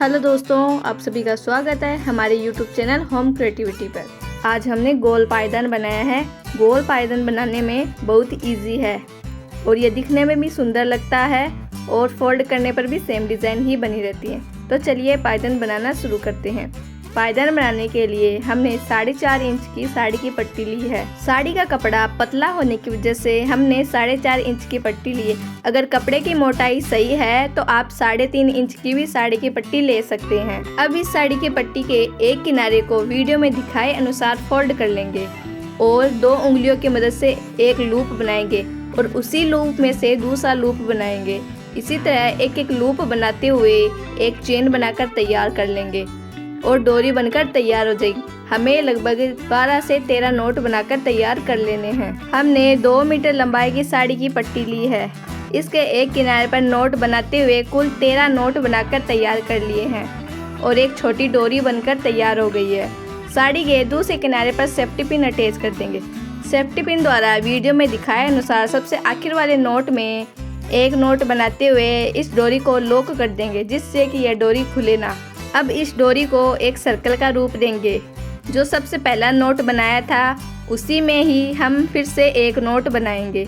Hello दोस्तों, आप सभी का स्वागत है हमारे यूट्यूब चैनल होम क्रिएटिविटी पर। आज हमने गोल पायदान बनाया है। गोल पायदान बनाने में बहुत इजी है और ये दिखने में भी सुंदर लगता है और फोल्ड करने पर भी सेम डिज़ाइन ही बनी रहती है। तो चलिए पायदान बनाना शुरू करते हैं। पायदान बनाने के लिए हमने 4.5 इंच की साड़ी की पट्टी ली है। साड़ी का कपड़ा पतला होने की वजह से हमने 4.5 इंच की पट्टी ली है। अगर कपड़े की मोटाई सही है तो आप 3.5 इंच की भी साड़ी की पट्टी ले सकते हैं। अब इस साड़ी की पट्टी के एक किनारे को वीडियो में दिखाए अनुसार फोल्ड कर लेंगे और 2 उंगलियों की मदद से एक लूप बनाएंगे और उसी लूप में से दूसरा लूप बनाएंगे। इसी तरह एक एक लूप बनाते हुए एक चेन बनाकर तैयार कर लेंगे और डोरी बनकर तैयार हो जाएगी। हमें लगभग 12 से 13 नोट बनाकर तैयार कर लेने हैं। हमने 2 मीटर लंबाई की साड़ी की पट्टी ली है। इसके एक किनारे पर नोट बनाते हुए कुल 13 नोट बनाकर तैयार कर लिए हैं और एक छोटी डोरी बनकर तैयार हो गई है। साड़ी के दूसरे किनारे पर सेफ्टी पिन अटैच कर देंगे। सेफ्टी पिन द्वारा वीडियो में दिखाए अनुसार सबसे आखिर वाले नोट में एक नोट बनाते हुए इस डोरी को लॉक कर देंगे, जिससे कि यह डोरी खुले ना। अब इस डोरी को एक सर्कल का रूप देंगे। जो सबसे पहला नोट बनाया था उसी में ही हम फिर से एक नोट बनाएंगे।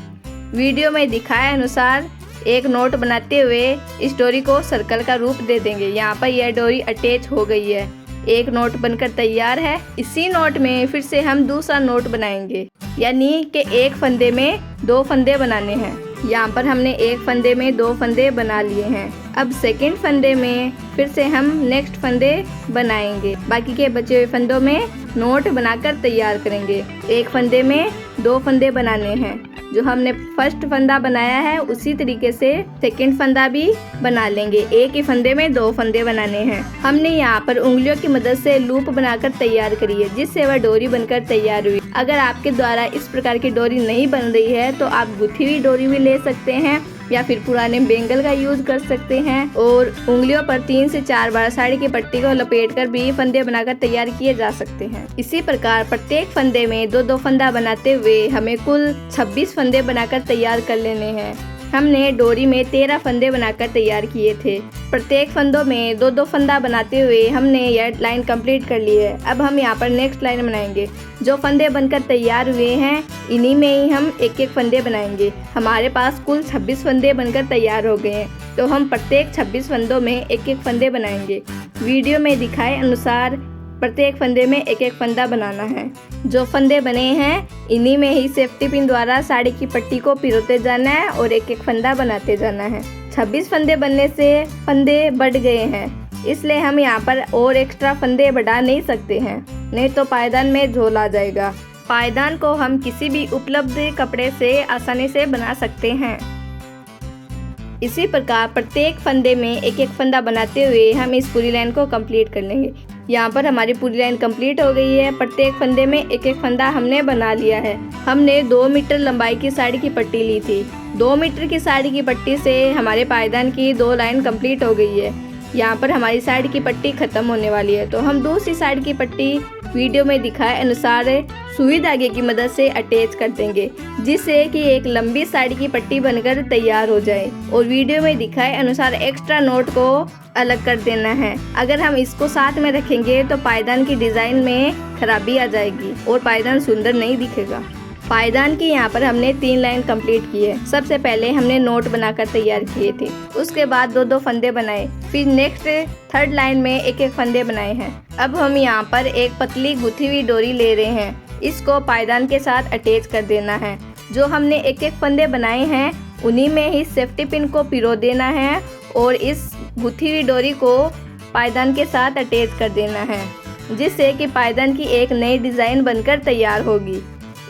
वीडियो में दिखाए अनुसार एक नोट बनाते हुए इस डोरी को सर्कल का रूप दे देंगे। यहाँ पर यह डोरी अटैच हो गई है। एक नोट बनकर तैयार है। इसी नोट में फिर से हम दूसरा नोट बनाएंगे, यानी कि एक फंदे में 2 फंदे बनाने हैं। यहाँ पर हमने एक फंदे में 2 फंदे बना लिए हैं। अब सेकंड फंदे में फिर से हम नेक्स्ट फंदे बनाएंगे। बाकी के बचे हुए फंदों में नोट बनाकर तैयार करेंगे। एक फंदे में 2 फंदे बनाने हैं। जो हमने फर्स्ट फंदा बनाया है उसी तरीके से सेकंड फंदा भी बना लेंगे। एक ही फंदे में 2 फंदे बनाने हैं। हमने यहाँ पर उंगलियों की मदद से लूप बनाकर तैयार करी है, जिससे वह डोरी बनकर तैयार हुई। अगर आपके द्वारा इस प्रकार की डोरी नहीं बन रही है तो आप गुथी हुई डोरी भी ले सकते हैं या फिर पुराने बेंगल का यूज कर सकते हैं और उंगलियों पर 3 से 4 बार साड़ी की पट्टी को लपेटकर भी फंदे बनाकर तैयार किए जा सकते हैं। इसी प्रकार प्रत्येक फंदे में 2-2 फंदा बनाते हुए हमें कुल 26 फंदे बनाकर तैयार कर लेने हैं। हमने डोरी में 13 फंदे बनाकर तैयार किए थे। प्रत्येक फंदों में 2-2 फंदा बनाते हुए हमने यह लाइन कंप्लीट कर ली है। अब हम यहाँ पर नेक्स्ट लाइन बनाएंगे। जो फंदे बनकर तैयार हुए हैं इन्हीं में ही हम एक एक फंदे बनाएंगे। हमारे पास कुल 26 फंदे बनकर तैयार हो गए हैं, तो हम प्रत्येक 26 फंदों में एक एक फंदे बनाएंगे। वीडियो में दिखाए अनुसार प्रत्येक फंदे में एक एक फंदा बनाना है। जो फंदे बने हैं इन्हीं में ही सेफ्टी पिन द्वारा साड़ी की पट्टी को पिरोते जाना है और एक एक फंदा बनाते जाना है। 26 फंदे बनने से फंदे बढ़ गए हैं, इसलिए हम यहाँ पर और एक्स्ट्रा फंदे बढ़ा नहीं सकते हैं, नहीं तो पायदान में झोल आ जाएगा। पायदान को हम किसी भी उपलब्ध कपड़े से आसानी से बना सकते हैं। इसी प्रकार प्रत्येक फंदे में एक एक फंदा बनाते हुए हम इस पूरी लाइन को कंप्लीट कर लेंगे। यहाँ पर हमारी पूरी लाइन कंप्लीट हो गई है। प्रत्येक फंदे में एक एक फंदा हमने बना लिया है। हमने 2 मीटर लंबाई की साड़ी की पट्टी ली थी। 2 मीटर की साड़ी की पट्टी से हमारे पायदान की 2 लाइन कंप्लीट हो गई है। यहाँ पर हमारी साड़ी की पट्टी खत्म होने वाली है, तो हम दूसरी साड़ी की पट्टी वीडियो में दिखाए अनुसार सुई धागे की मदद से अटैच कर देंगे, जिससे कि एक लंबी साड़ी की पट्टी बनकर तैयार हो जाए। और वीडियो में दिखाए अनुसार एक्स्ट्रा नोट को अलग कर देना है। अगर हम इसको साथ में रखेंगे तो पायदान की डिजाइन में खराबी आ जाएगी और पायदान सुंदर नहीं दिखेगा। पायदान की यहाँ पर हमने 3 लाइन कंप्लीट की है। सबसे पहले हमने नोट बनाकर तैयार किए थे, उसके बाद 2-2 फंदे बनाए, फिर नेक्स्ट थर्ड लाइन में एक एक फंदे बनाए हैं। अब हम यहाँ पर एक पतली गुथी हुई डोरी ले रहे हैं। इसको पायदान के साथ अटैच कर देना है। जो हमने एक एक फंदे बनाए हैं उन्हीं में ही सेफ्टी पिन को पिरो देना है और इस गुथी हुई डोरी को पायदान के साथ अटैच कर देना है, जिससे कि पायदान की एक नई डिज़ाइन बनकर तैयार होगी।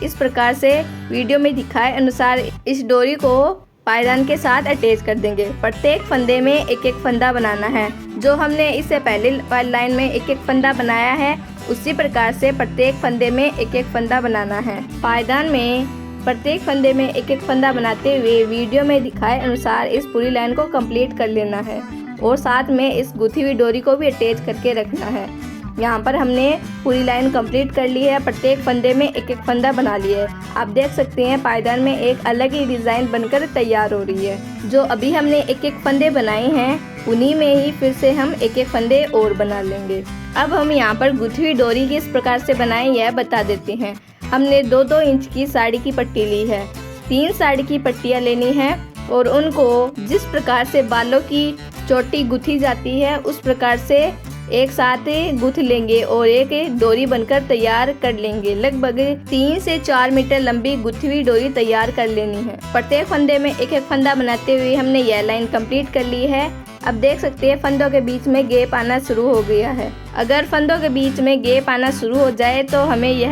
इस प्रकार से वीडियो में दिखाए अनुसार इस डोरी को पायदान के साथ अटैच कर देंगे। प्रत्येक फंदे में एक एक फंदा बनाना है। जो हमने इससे पहले वाली लाइन में एक एक फंदा बनाया है उसी प्रकार से प्रत्येक फंदे में एक एक फंदा बनाना है। पायदान में प्रत्येक फंदे में एक एक फंदा बनाते हुए वीडियो में दिखाए अनुसार इस पूरी लाइन को कंप्लीट कर लेना है और साथ में इस गुथी हुई डोरी को भी अटैच करके रखना है। यहाँ पर हमने पूरी लाइन कंप्लीट कर ली है। प्रत्येक फंदे में एक एक फंदा बना लिया है। आप देख सकते हैं पायदान में एक अलग ही डिज़ाइन बनकर तैयार हो रही है। जो अभी हमने एक एक फंदे बनाए हैं उन्हीं में ही फिर से हम एक एक फंदे और बना लेंगे। अब हम यहाँ पर गुथी हुई डोरी किस प्रकार से बनाएं यह बता देते हैं। हमने 2-2 इंच की साड़ी की पट्टी ली है, 3 साड़ी की पट्टियाँ लेनी है और उनको जिस प्रकार से बालों की चोटी गुथी जाती है उस प्रकार से एक साथ गुथ लेंगे और एक डोरी बनकर तैयार कर लेंगे। लगभग 3 से 4 मीटर लंबी गुथी हुई डोरी तैयार कर लेनी है। प्रत्येक फंदे में एक एक फंदा बनाते हुए हमने यह लाइन कंप्लीट कर ली है। अब देख सकते हैं फंदों के बीच में गैप आना शुरू हो गया है। अगर फंदों के बीच में गैप आना शुरू हो जाए तो हमें यह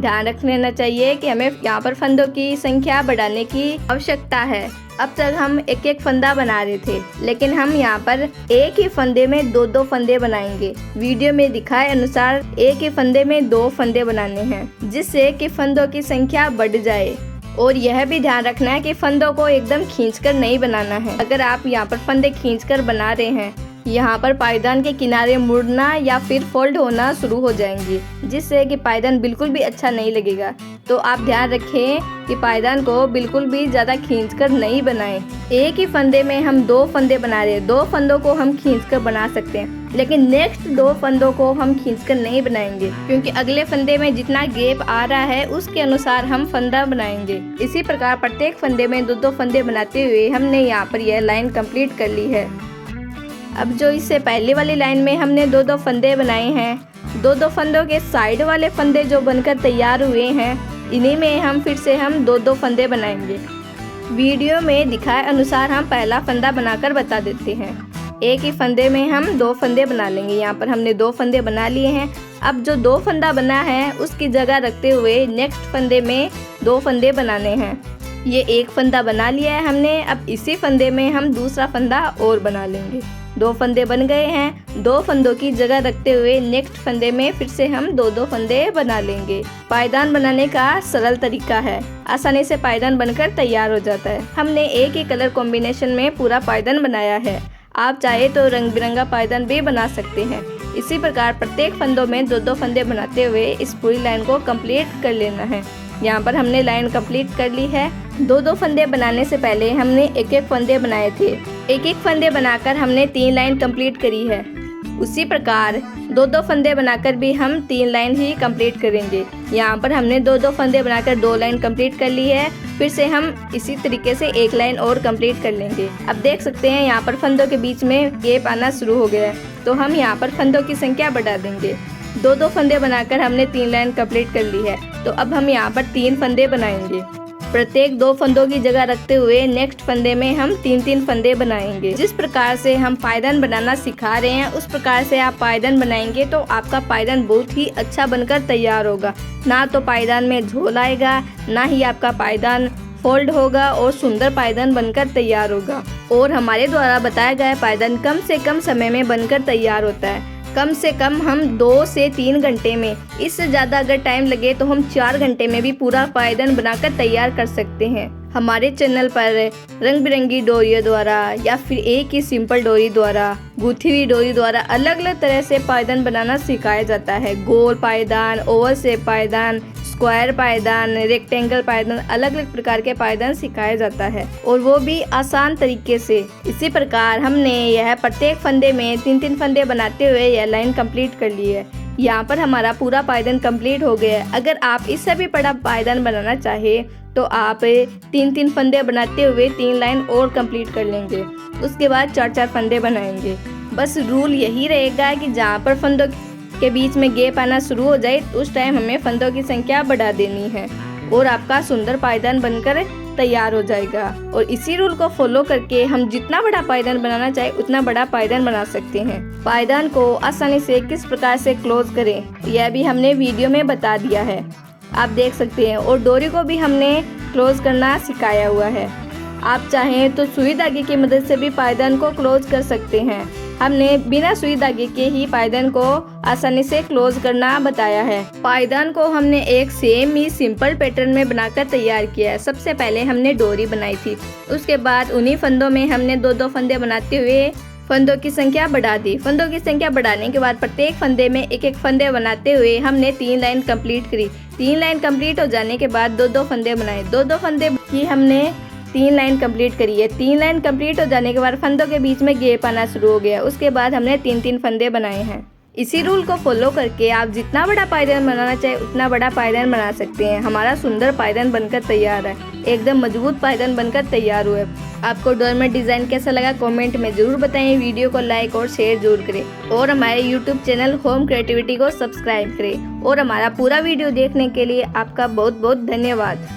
ध्यान रख लेना चाहिए कि हमें यहाँ पर फंदों की संख्या बढ़ाने की आवश्यकता है। अब तक हम एक एक फंदा बना रहे थे, लेकिन हम यहाँ पर एक ही फंदे में 2-2 फंदे बनाएंगे। वीडियो में दिखाए अनुसार एक ही फंदे में 2 फंदे बनाने हैं, जिससे कि फंदों की संख्या बढ़ जाए। और यह भी ध्यान रखना है कि फंदों को एकदम खींचकर नहीं बनाना है। अगर आप यहाँ पर फंदे खींचकर बना रहे हैं, यहाँ पर पायदान के किनारे मुड़ना या फिर फोल्ड होना शुरू हो जाएंगे, जिससे कि पायदान बिल्कुल भी अच्छा नहीं लगेगा। तो आप ध्यान रखें कि पायदान को बिल्कुल भी ज़्यादा खींचकर नहीं बनाएं। एक ही फंदे में हम 2 फंदे बना रहे हैं, 2 फंदों को हम खींचकर बना सकते हैं, लेकिन नेक्स्ट 2 फंदों को हम खींचकर नहीं बनाएंगे, क्योंकि अगले फंदे में जितना गैप आ रहा है उसके अनुसार हम फंदा बनाएंगे। इसी प्रकार प्रत्येक फंदे में 2-2 फंदे बनाते हुए हमने यहाँ पर यह लाइन कंप्लीट कर ली है। अब जो इससे पहले वाली लाइन में हमने 2-2 फंदे बनाए हैं, 2-2 फंदों के साइड वाले फंदे जो बनकर तैयार हुए हैं, इन्हीं में हम फिर से हम 2-2 फंदे बनाएंगे। वीडियो में दिखाए अनुसार हम पहला फंदा बनाकर बता देते हैं। एक ही फंदे में हम 2 फंदे बना लेंगे। यहाँ पर हमने 2 फंदे बना लिए हैं। अब जो 2 फंदा बना है उसकी जगह रखते हुए नेक्स्ट फंदे में 2 फंदे बनाने हैं। ये एक फंदा बना लिया है हमने। अब इसी फंदे में हम दूसरा फंदा और बना लेंगे। 2 फंदे बन गए हैं। 2 फंदों की जगह रखते हुए नेक्स्ट फंदे में फिर से हम 2-2 फंदे बना लेंगे। पायदान बनाने का सरल तरीका है, आसानी से पायदान बनकर तैयार हो जाता है। हमने एक ही कलर कॉम्बिनेशन में पूरा पायदान बनाया है। आप चाहे तो रंग बिरंगा पायदान भी बना सकते हैं। इसी प्रकार प्रत्येक फंदों में 2-2 फंदे बनाते हुए इस पूरी लाइन को कंप्लीट कर लेना है। यहाँ पर हमने लाइन कंप्लीट कर ली है। 2-2 फंदे बनाने से पहले हमने एक एक फंदे बनाए थे। एक एक फंदे बनाकर हमने 3 लाइन कंप्लीट करी है। उसी प्रकार 2-2 फंदे बनाकर भी हम 3 लाइन ही कंप्लीट करेंगे। यहाँ पर हमने 2-2 फंदे बनाकर 2 लाइन कंप्लीट कर ली है। फिर से हम इसी तरीके से 1 लाइन और कंप्लीट कर लेंगे। अब देख सकते हैं यहाँ पर फंदों के बीच में गैप आना शुरू हो गया है, तो हम यहाँ पर फंदों की संख्या बढ़ा देंगे। 2-2 फंदे बनाकर हमने 3 लाइन कंप्लीट कर ली है, तो अब हम यहाँ पर 3 फंदे बनाएंगे। प्रत्येक 2 फंदों की जगह रखते हुए नेक्स्ट फंदे में हम 3-3 फंदे बनाएंगे। जिस प्रकार से हम पायदान बनाना सिखा रहे हैं उस प्रकार से आप पायदान बनाएंगे तो आपका पायदान बहुत ही अच्छा बनकर तैयार होगा। ना तो पायदान में झोल आएगा, ना ही आपका पायदान फोल्ड होगा और सुंदर पायदान बनकर तैयार होगा। और हमारे द्वारा बताया गया पायदान कम से कम समय में बनकर तैयार होता है। कम से कम हम 2 से 3 घंटे में, इससे ज़्यादा अगर टाइम लगे तो हम 4 घंटे में भी पूरा पायदान बनाकर तैयार कर सकते हैं। हमारे चैनल पर रंग बिरंगी डोरियों द्वारा या फिर एक ही सिंपल डोरी द्वारा, गुथी हुई डोरी द्वारा अलग अलग तरह से पायदान बनाना सिखाया जाता है। गोल पायदान, ओवल शेप पायदान, स्क्वायर पायदान, रेक्टेंगल पायदान, अलग अलग प्रकार के पायदान सिखाया जाता है, और वो भी आसान तरीके से। इसी प्रकार हमने यह प्रत्येक फंदे में 3-3 फंदे बनाते हुए यह लाइन कंप्लीट कर ली है। यहाँ पर हमारा पूरा पायदान कंप्लीट हो गया है। अगर आप इससे भी बड़ा पायदान बनाना चाहे तो आप 3-3 फंदे बनाते हुए 3 लाइन और कंप्लीट कर लेंगे। उसके बाद 4-4 फंदे बनाएंगे। बस रूल यही रहेगा कि जहाँ पर फंदों के बीच में गैप आना शुरू हो जाए उस टाइम हमें फंदों की संख्या बढ़ा देनी है और आपका सुंदर पायदान बनकर तैयार हो जाएगा। और इसी रूल को फॉलो करके हम जितना बड़ा पायदान बनाना चाहे उतना बड़ा पायदान बना सकते हैं। पायदान को आसानी से किस प्रकार से क्लोज करें यह भी हमने वीडियो में बता दिया है, आप देख सकते हैं। और डोरी को भी हमने क्लोज करना सिखाया हुआ है। आप चाहें तो सुई धागे की मदद से भी पायदान को क्लोज कर सकते हैं। हमने बिना सुई धागे के ही पायदान को आसानी से क्लोज करना बताया है। पायदान को हमने एक सेम ही सिंपल पैटर्न में बनाकर तैयार किया है। सबसे पहले हमने डोरी बनाई थी, उसके बाद उन्हीं फंदों में हमने 2-2 फंदे बनाते हुए फंदों की संख्या बढ़ा दी। फंदों की संख्या बढ़ाने के बाद प्रत्येक फंदे में एक एक फंदे बनाते हुए हमने 3 लाइन कंप्लीट करी। 3 लाइन कंप्लीट हो जाने के बाद 2-2 फंदे बनाए। 2-2 फंदे की हमने 3 लाइन कंप्लीट करी है। 3 लाइन कंप्लीट हो जाने के बाद फंदों के बीच में गैप आना शुरू हो गया। उसके बाद हमने 3-3 फंदे बनाए हैं। इसी रूल को फॉलो करके आप जितना बड़ा पायदान बनाना चाहे उतना बड़ा पायदान बना सकते हैं। हमारा सुंदर पायदान बनकर तैयार है, एकदम मजबूत पायदान बनकर तैयार हुआ है। आपको डोरमेट डिज़ाइन कैसा लगा कमेंट में ज़रूर बताएं। वीडियो को लाइक और शेयर जरूर करें और हमारे यूट्यूब चैनल होम क्रिएटिविटी को सब्सक्राइब करें। और हमारा पूरा वीडियो देखने के लिए आपका बहुत बहुत धन्यवाद।